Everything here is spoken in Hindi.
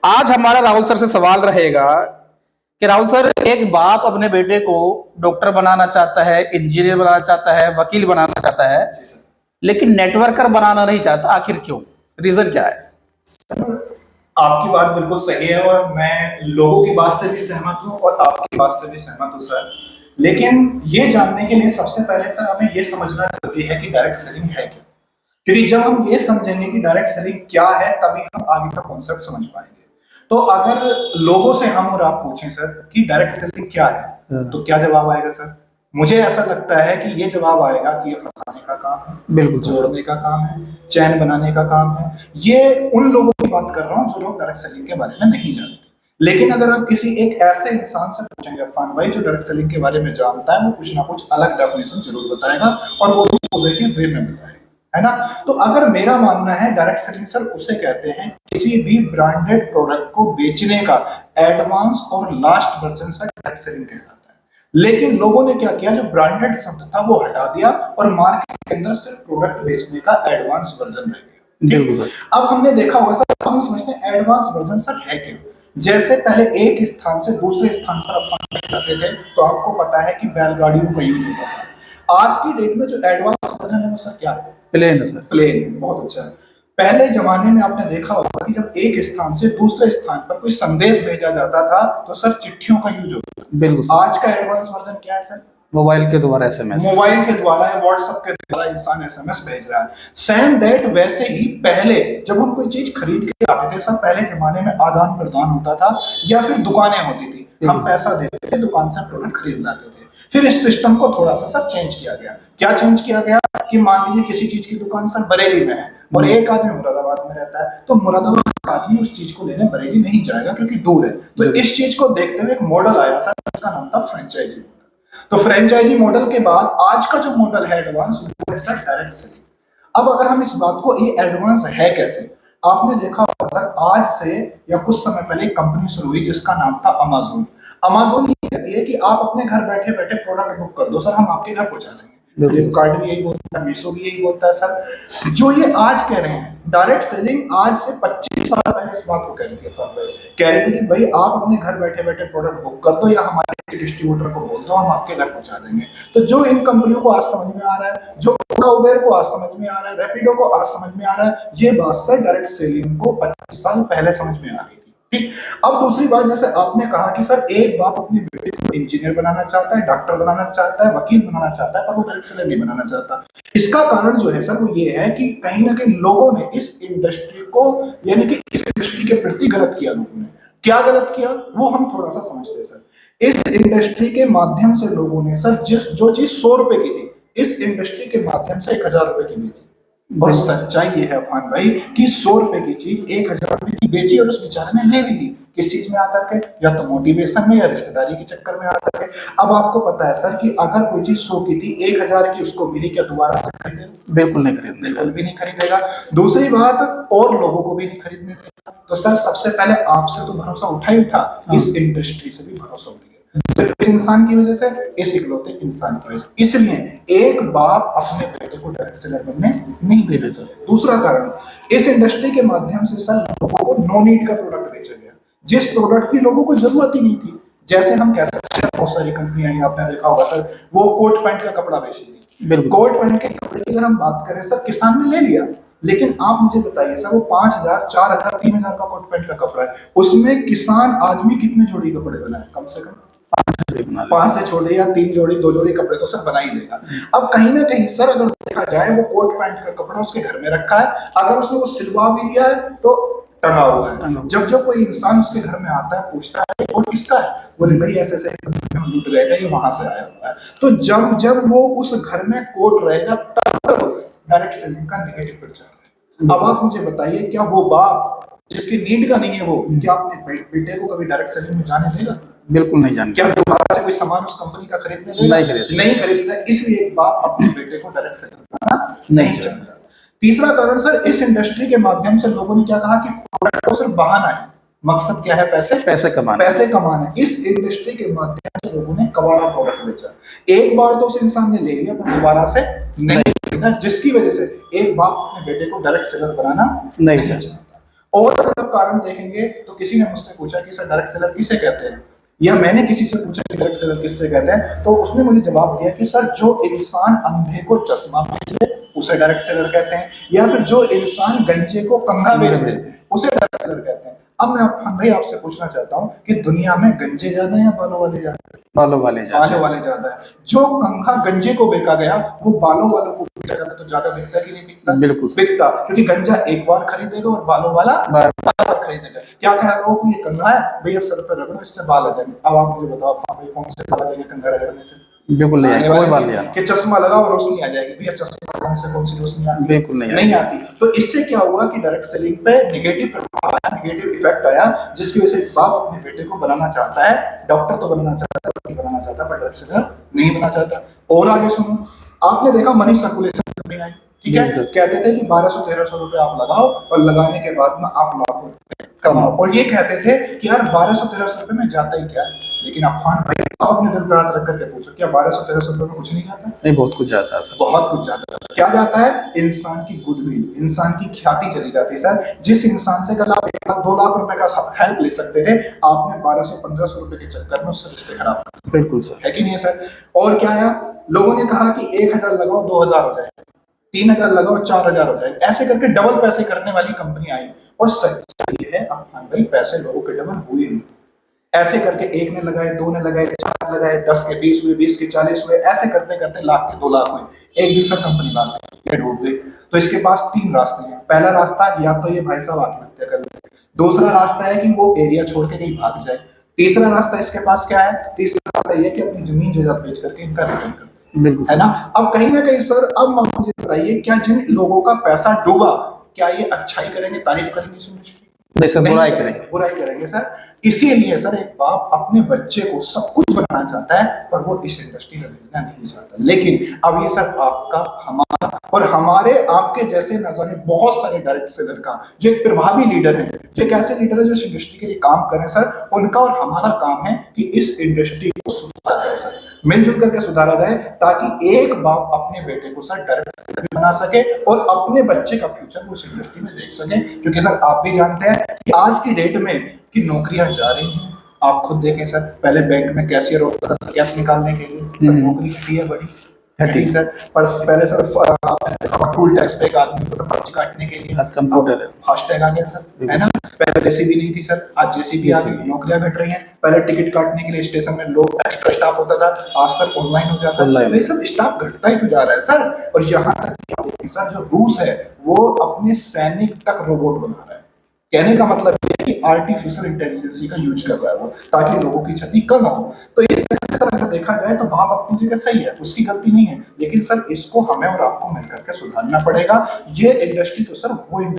आज हमारा राहुल सर से सवाल रहेगा कि राहुल सर, एक बाप अपने बेटे को डॉक्टर बनाना चाहता है, इंजीनियर बनाना चाहता है, वकील बनाना चाहता है, लेकिन नेटवर्कर बनाना नहीं चाहता। आखिर क्यों? रीजन क्या है? आपकी बात बिल्कुल सही है और मैं लोगों की बात से भी सहमत हूँ और आपकी बात से भी सहमत हूँ सर। लेकिन ये जानने के लिए सबसे पहले सर हमें ये समझना जरूरी है कि डायरेक्ट सेलिंग है क्या। क्योंकि जब हम ये समझेंगे कि डायरेक्ट सेलिंग क्या है तभी हम आगे का कॉन्सेप्ट समझ पाएंगे। तो अगर लोगों से हम और आप पूछें सर कि डायरेक्ट सेलिंग क्या है, तो क्या जवाब आएगा सर? मुझे ऐसा लगता है कि ये जवाब आएगा कि ये फंसाने का काम है, बिल्कुल जोड़ने का काम है, चैन बनाने का काम है। ये उन लोगों की बात कर रहा हूँ जो लोग डायरेक्ट सेलिंग के बारे में नहीं जानते। लेकिन अगर आप किसी एक ऐसे इंसान से पूछेंगे इरफान भाई जो डायरेक्ट सेलिंग के बारे में जानता है, वो कुछ ना कुछ अलग डेफिनेशन जरूर बताएगा और वो भी पॉजिटिव वे में बताएगा, है ना। तो अगर मेरा मानना है डायरेक्ट सेलिंग सर उसे कहते हैं किसी भी ब्रांडेड प्रोडक्ट को बेचने का एडवांस और last version sir direct selling कहलाता है। लेकिन लोगों ने क्या किया, जो ब्रांडेड शब्द था वो हटा दिया और मार्केट के अंदर सिर्फ प्रोडक्ट बेचने का एडवांस वर्जन रह गया। अब हमने देखा होगा सर, हम समझते हैं एडवांस वर्जन सर है क्या। जैसे पहले एक स्थान से दूसरे स्थान पर आप जाते थे तो आपको पता है कि बैलगाड़ियों का यूज होता था। आज की डेट में जो एडवांस वर्जन है वो सर क्या है? प्लेन है सर। प्लेन, बहुत अच्छा है। पहले जमाने में आपने देखा होगा कि जब एक स्थान से दूसरे स्थान पर कोई संदेश भेजा जाता था तो सर चिट्ठियों का यूज होता था। बिल्कुल। आज का एडवांस वर्जन क्या है सर? मोबाइल के द्वारा एसएमएस, मोबाइल के द्वारा या व्हाट्सएप के द्वारा इंसान एसएमएस भेज रहा है। सेम दैट वैसे ही पहले जब हम कोई चीज खरीद के आते थे सर, पहले जमाने में आदान प्रदान होता था या फिर दुकानें होती थी, हम पैसा देते थे, दुकान से प्रोडक्ट खरीद लाते थे। फिर इस सिस्टम को थोड़ा सा सर चेंज किया गया। क्या चेंज किया गया कि मान लीजिए किसी चीज की दुकान सर बरेली में है और एक आदमी मुरादाबाद में रहता है, तो मुरादाबाद का आदमी उस चीज को लेने बरेली नहीं जाएगा क्योंकि दूर है। तो इस चीज को देखते हुए एक मॉडल आया सर, जिसका नाम था फ्रेंचाइजी। तो फ्रेंचाइजी मॉडल के बाद आज का जो मॉडल है एडवांस, वो है सर डायरेक्ट सेलिंग। अब अगर हम इस बात को, ये एडवांस है कैसे, आपने देखा होगा सर, आज से या कुछ समय पहले एक कंपनी शुरू हुई जिसका नाम था अमेज़न। अमेज़न ये कहती है कि आप अपने घर बैठे बैठे प्रोडक्ट बुक कर दो सर, हम आपके घर पहुंचा देंगे। फ्लिपकार्ट भी यही बोलता है, मीशो भी यही बोलता है सर। जो ये आज कह रहे हैं डायरेक्ट सेलिंग, आज से 25 साल पहले इस बात को कह रही थी सर, कह रही थी कि भाई आप अपने घर बैठे बैठे प्रोडक्ट बुक कर दो या हमारे डिस्ट्रीब्यूटर को बोल दो, हम आपके घर पहुंचा देंगे। तो जो इन कंपनियों को आज समझ में आ रहा है, जो उबेर को आज समझ में आ रहा है, रैपिडो को आज समझ में आ रहा है, ये बात सर डायरेक्ट सेलिंग को 25 साल पहले समझ में आ रही थी। ठीक। अब दूसरी बात, जैसे आपने कहा कि सर एक बाप अपने बेटे को इंजीनियर बनाना चाहता है, डॉक्टर बनाना चाहता है, वकील बनाना चाहता है, पर वो डायरेक्ट सेलिंग नहीं बनाना चाहता। इसका कारण जो है सर वो ये है कि कहीं ना कहीं लोगों ने इस इंडस्ट्री को, यानी कि इस इंडस्ट्री के प्रति गलत किया। लोगों ने क्या गलत किया वो हम थोड़ा सा समझते हैं सर। इस इंडस्ट्री के माध्यम से लोगों ने सर जो चीज 100 रुपए की थी, इस इंडस्ट्री के माध्यम से 1000 रुपए की बेची। और सच्चाई ये है अफान भाई कि 100 रुपए की चीज 1000 रुपए की बेची और उस बेचारे ने ले भी ली। किस चीज में आकर के? या तो मोटिवेशन में या रिश्तेदारी के चक्कर में आकर के। अब आपको पता है सर कि अगर कोई चीज 100 की थी, 1000 की उसको मिली, क्या दोबारा से खरीदेगा? बिल्कुल नहीं खरीदेगा, बिल्कुल भी नहीं खरीदेगा। दूसरी बात, और लोगों को भी नहीं खरीदने देगा। तो सर सबसे पहले आपसे तो भरोसा उठा ही उठा, इस इंडस्ट्री से भी भरोसा उठ गया, सिर्फ इस इंसान की वजह से, इस इकलौते इंसान की वजह से। इसलिए एक बाप अपने बेटे को डायरेक्ट सेलर बनने नहीं दे रहे। दूसरा कारण, इस इंडस्ट्री के माध्यम से सर लोगों को नो नीड का प्रोडक्ट बेचा गया, जिस प्रोडक्ट की लोगों को जरूरत ही नहीं थी। जैसे हम कह सकते हैं बहुत सारी कंपनियां हैं, आपने देखा होगा सर, वो कोट पैंट का कपड़ा बेचती थी। कोट पैंट के कपड़े की अगर हम बात करें सर, किसान ने ले लिया, लेकिन आप मुझे बताइए सर, वो 5000, 4000, 3000 का कोट पैंट का कपड़ा है, उसमें किसान आदमी कितने जोड़ी कपड़े बनाए? कम से कम 5 से छोड़े या 3 जोड़ी, 2 जोड़ी कपड़े तो सर बना ही लेगा। अब कहीं ना कहीं सर अगर देखा जाए, वो कोट पैंट का कपड़ा उसके घर में रखा है, अगर उसने वो सिलवा भी लिया है तो टंगा हुआ है। जब कोई इंसान उसके घर में आता है, पूछता है कोट किसका है, बोले भाई ऐसे ऐसे हम लूट गए थे, ये वहां से आया हुआ है। तो जब वो उस घर में कोट रहेगा, तब डायरेक्ट सेलिंग का नेगेटिव प्रचार है। अब आप मुझे बताइए, क्या वो बाप जिसकी नीड का नहीं है, वो क्या अपने बेटे को कभी डायरेक्ट सेलिंग में जाने देगा? बिल्कुल नहीं जाने। क्या दोबारा से कोई सामान उस कंपनी का खरीदने देगा? नहीं खरीदेगा। इसलिए एक बाप अपने बेटे को डायरेक्ट सेलिंग करना नहीं चाहता। तीसरा कारण सर, इस इंडस्ट्री के माध्यम से लोगों ने क्या कहा कि प्रोडक्ट तो सिर्फ बहाना है, मकसद क्या है? पैसे कमाना। इस इंडस्ट्री के माध्यम से लोगों ने कबाड़ा प्रोडक्ट बेचा। एक बार तो उस इंसान ने ले लिया, पर दोबारा से नहीं खरीदा, जिसकी वजह से एक बाप अपने बेटे को डायरेक्ट सेलर बनाना नहीं चाहता। और अगर आप कारण देखेंगे तो किसी ने मुझसे पूछा कि सर डायरेक्ट सेलर किसे कहते हैं, या मैंने किसी से पूछा कि डायरेक्ट सेलर किससे कहते हैं, तो उसने मुझे जवाब दिया कि सर जो इंसान अंधे को चश्मा बेच दे उसे डायरेक्ट सेलर कहते हैं, या फिर जो इंसान गंजे को कंघा बेच दे उसे डायरेक्ट सेलर कहते हैं। अब मैं हम भाई आपसे पूछना चाहता हूँ कि दुनिया में गंजे ज्यादा है या बालों वाले ज्यादा है? बालों वाले बालों वाले ज्यादा है। जो कंघा गंजे को बेचा गया वो बालों वालों को बेचा जाता तो ज्यादा बिकता कि नहीं बिकता? बिल्कुल बिकता, क्योंकि गंजा एक बार खरीदेगा और बालों वाला बार बार खरीदेगा। क्या कहा लोगों को, ये कंघा है भैया सर पे रगड़ो इससे बाल आ जाएंगे। अब आप मुझे बताओ भाई कौन से बाल आ जाएंगे कंघा रगड़ने से? बिल्कुल नहीं, कोई बात नहीं कि चश्मा लगाओ रोशनी आ जाएगी, भैया चश्मा लगाने से कौन सी रोशनी आती है? बिल्कुल नहीं आती। तो इससे क्या हुआ कि डायरेक्ट सेलिंग पे नेगेटिव प्रभाव आया, नेगेटिव इफेक्ट आया, जिसकी वजह से बाप अपने बेटे को बनाना चाहता है, डॉक्टर तो बनना चाहता है, वकील बनना चाहता है, पर डायरेक्ट सेलर नहीं बनना चाहता। और आगे सुनो, आपने देखा मनी सर्कुलेशन कंपनी आई, ठीक है, कहते थे कि 1200-1300 रुपए आप लगाओ और लगाने के बाद में आप लाखों रुपए कमाओ, और ये कहते थे कि यार 1200-1300 रुपए में जाता ही क्या है। लेकिन अफान भाई आप अपने दिल पे हाथ रख करके पूछो, क्या 1200-1300 रुपए में कुछ नहीं जाता? नहीं, बहुत कुछ जाता है सर, बहुत कुछ जाता है। क्या जाता है? इंसान की गुडविल, इंसान की ख्याति चली जाती है सर। जिस इंसान से कल आप 1 लाख 2 लाख रुपए का हेल्प ले सकते थे, आपने 1200-1500 रुपए के चक्कर में उससे रिश्ते खराब कर दिए। बिल्कुल सर, है कि नहीं है सर? और क्या है, लोगों ने कहा कि 1000 लगाओ 2000 हो जाए, 3000 लगाओ 4000 हो जाए, ऐसे करके डबल पैसे करने वाली कंपनी आई। और सच्चाई है अफान भाई, पैसे लोगों के डबल हुए नहीं। ऐसे करके 1 ने लगाए, 2 ने लगाए, 4 लगाए, 10 के 20 हुए, 20 के 40 हुए, ऐसे करते करते लाख के 2 लाख हुए। एक दिन सर कंपनी लाख डूब गई। तो इसके पास 3 रास्ते हैं। पहला रास्ता, या तो ये भाई साहब आत्महत्या कर ले, दूसरा रास्ता है कि वो एरिया छोड़ के कहीं भाग जाए, तीसरा रास्ता इसके पास क्या है, तीसरा रास्ता ये कि अपनी जमीन जायदाद बेच करके इनका रिटर्न कर, है ना। अब कहीं ना कहीं सर, अब आप मुझे बताइए, क्या जिन लोगों का पैसा डूबा, क्या ये अच्छाई करेंगे, तारीफ करेंगे इस इंडस्ट्री की? नहीं सर, बुराई करेंगे, बुराई करेंगे सर। इसीलिए सर एक बाप अपने बच्चे को सब कुछ बनाना चाहता है, पर वो इस इंडस्ट्री में भेजना नहीं चाहता। लेकिन अब ये सर आपका, हमारा और हमारे आपके जैसे न जाने बहुत सारे डायरेक्ट सेलर का जो एक प्रभावी लीडर है, जो एक ऐसे लीडर है जो इस इंडस्ट्री के लिए काम कर रहे हैं सर, उनका और हमारा काम है कि इस इंडस्ट्री को सुधारा जाए सर, मिलजुल करके सुधारा जाए, ताकि एक बाप अपने बेटे को सर डायरेक्ट सेलर भी बना सके और अपने बच्चे का फ्यूचर वो इस इंडस्ट्री में देख सके। क्योंकि सर आप भी जानते हैं कि आज की डेट में कि नौकरियां जा रही हैं। आप खुद देखें सर, पहले बैंक में कैशियर होता था कैश निकालने के लिए, सर नौकरी घटी है बड़ी घटी सर। पर पहले सर टूल टैक्स पे एक आदमी को पर्ची काटने के लिए आज कंप्यूटर है, फास्टैग आ गया सर, है ना। पहले जेसीबी नहीं थी सर, आज जेसीबी आ गई, नौकरियां घट रही हैं। पहले टिकट काटने के लिए स्टेशन में लोग एक्स्ट्रा स्टाफ होता था, आज सर ऑनलाइन हो जाता है। तो ये सब स्टाफ घटता ही तो जा रहा है सर। और यहाँ तक सर जो रूस है वो अपने सैनिक तक रोबोट बना रहा है। कहने का मतलब ये है कि आर्टिफिशियल इंटेलिजेंस का यूज कर रहा है वो, ताकि लोगों की क्षति कम हो। तो इस तरह से अगर देखा जाए तो भाव अपनी जगह सही है, उसकी गलती नहीं है, लेकिन सर इसको हमें और आपको मिलकर के सुधारना पड़ेगा। ये इंडस्ट्री तो सर वो